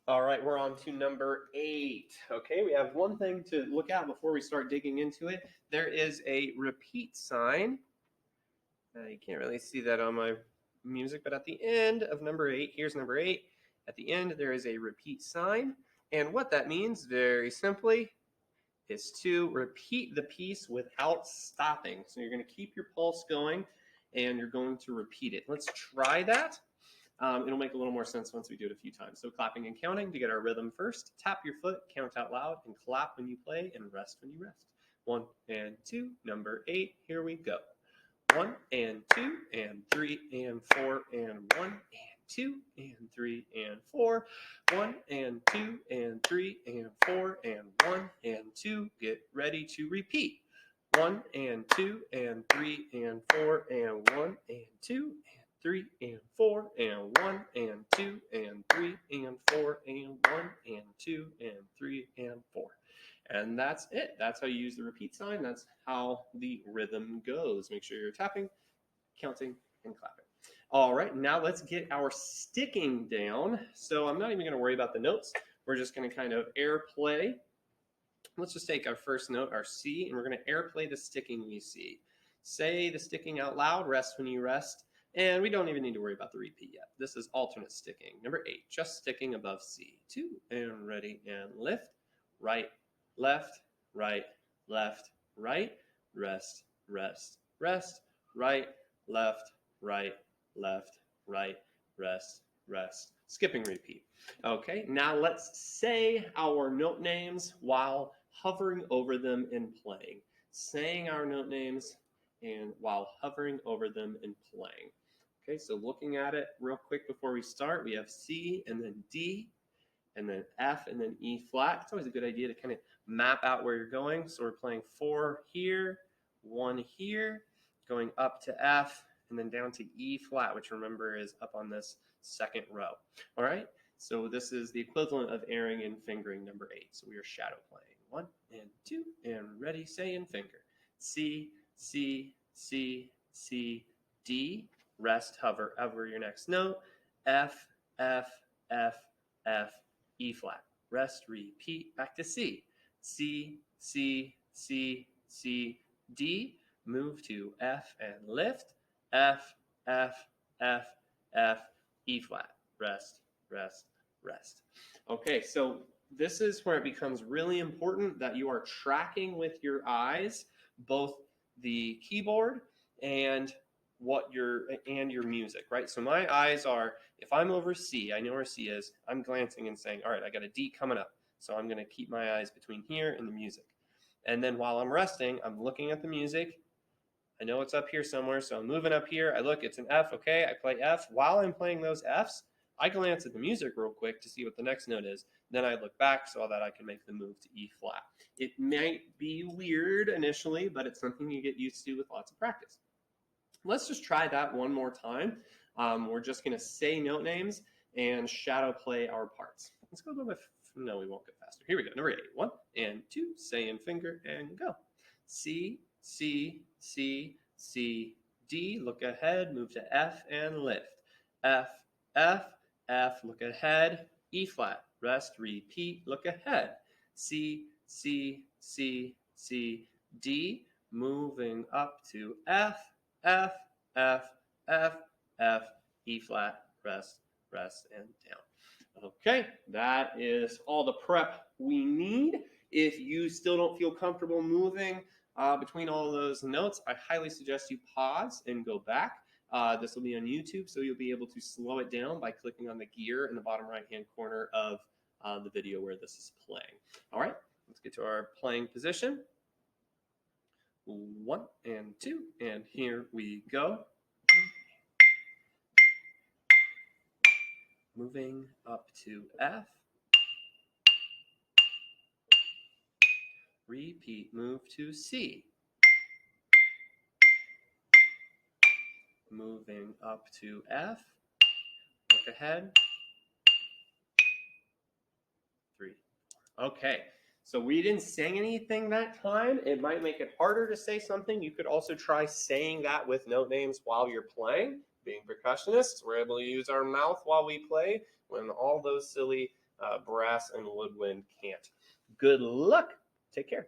All right, we're on to number 8. Okay, we have one thing to look at before we start digging into it. There is a repeat sign. You can't really see that on my music, but at the end of number 8, here's number 8. At the end, there is a repeat sign. And what that means, very simply, is to repeat the piece without stopping. So you're going to keep your pulse going, and you're going to repeat it. Let's try that. It'll make a little more sense once we do it a few times. So clapping and counting to get our rhythm first. Tap your foot, count out loud, and clap when you play, and rest when you rest. 1 and 2, number 8, here we go. 1 and 2 and 3 and 4 and 1 and 2 and 3 and 4. 1 and 2 and 3 and 4 and 1 and 2. Get ready to repeat. 1 and 2 and 3 and 4 and 1 and 2 and 3 and 4 and 1 and 2 and 3 and 4 and 1 and 2 and 3 and 4. And that's it. That's how you use the repeat sign. That's how the rhythm goes. Make sure you're tapping, counting, and clapping. All right, now let's get our sticking down. So I'm not even going to worry about the notes. We're just going to kind of airplay. Let's just take our first note, our C, and we're going to airplay the sticking we see. Say the sticking out loud, rest when you rest. And we don't even need to worry about the repeat yet. This is alternate sticking. Number 8, just sticking above C. 2, and ready, and lift. Right, left, right, left, right. Rest, rest, rest. Right, left, right, left, right. Rest, rest. Skipping repeat. Okay, now let's say our note names while hovering over them and playing. Saying our note names and while hovering over them and playing. Okay, so looking at it real quick before we start, we have C and then D and then F and then E flat. It's always a good idea to kind of map out where you're going. So we're playing 4 here, 1 here, going up to F and then down to E flat, which remember is up on this second row. All right, so this is the equivalent of airing and fingering number 8. So we are shadow playing. 1 and 2 and ready, say, and finger. C, C, C, C, D. Rest, hover over your next note. F, F, F, F, E flat. Rest, repeat, back to C. C, C, C, C, D. Move to F and lift. F, F, F, F, E flat. Rest, rest, rest. Okay, so this is where it becomes really important that you are tracking with your eyes both the keyboard and your music, right? So my eyes are, if I'm over C, I know where C is, I'm glancing and saying, all right, I got a D coming up. So I'm going to keep my eyes between here and the music. And then while I'm resting, I'm looking at the music. I know it's up here somewhere, so I'm moving up here. I look, it's an F, okay, I play F. While I'm playing those Fs, I glance at the music real quick to see what the next note is. Then I look back so that I can make the move to E flat. It might be weird initially, but it's something you get used to with lots of practice. Let's just try that one more time. We're just going to say note names and shadow play our parts. Let's go a little bit. No, we won't go faster. Here we go. Number 8. 1 and 2. Say and finger and go. C, C, C, C, D. Look ahead. Move to F and lift. F, F, F. Look ahead. E flat. Rest. Repeat. Look ahead. C, C, C, C, D. Moving up to F. F, F, F, F, E flat, rest, rest, and down. Okay, that is all the prep we need. If you still don't feel comfortable moving between all of those notes, I highly suggest you pause and go back. This will be on YouTube, so you'll be able to slow it down by clicking on the gear in the bottom right-hand corner of the video where this is playing. All right, let's get to our playing position. 1 and 2, and here we go. Moving up to F. Repeat, move to C. Moving up to F. Look ahead. 3. Okay. So we didn't sing anything that time. It might make it harder to say something. You could also try saying that with note names while you're playing. Being percussionists, we're able to use our mouth while we play when all those silly brass and woodwind can't. Good luck. Take care.